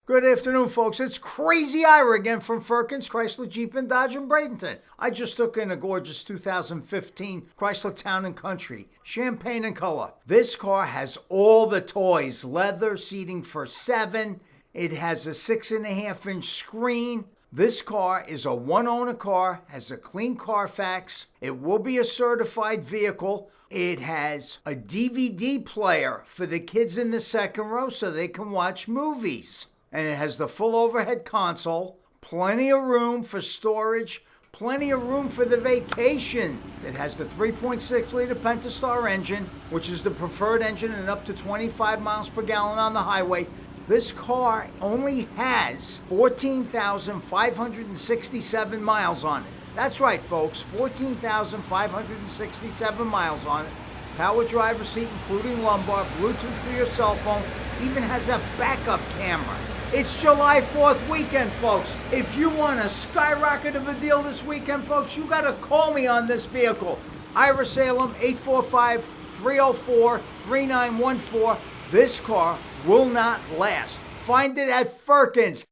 Good afternoon, folks. It's Crazy Ira again from Firkins, Chrysler, Jeep, and Dodge in Bradenton. I just took in a gorgeous 2015 Chrysler Town and Country, champagne in color. This car has all the toys, leather seating for 7. It has a 6.5-inch screen. This car is a one-owner car, has a clean Carfax. It will be a certified vehicle. It has a DVD player for the kids in the second row so they can watch movies. And it has the full overhead console, plenty of room for storage, plenty of room for the vacation. It has the 3.6-liter Pentastar engine, which is the preferred engine and up to 25 miles per gallon on the highway. This car only has 14,567 miles on it. That's right, folks, 14,567 miles on it. Power driver seat, including lumbar, Bluetooth for your cell phone, even has a backup camera. It's July 4th weekend, folks. If you want a skyrocket of a deal this weekend, folks, you got to call me on this vehicle. Ira Salem, 845-304-3914. This car will not last. Find it at Firkins.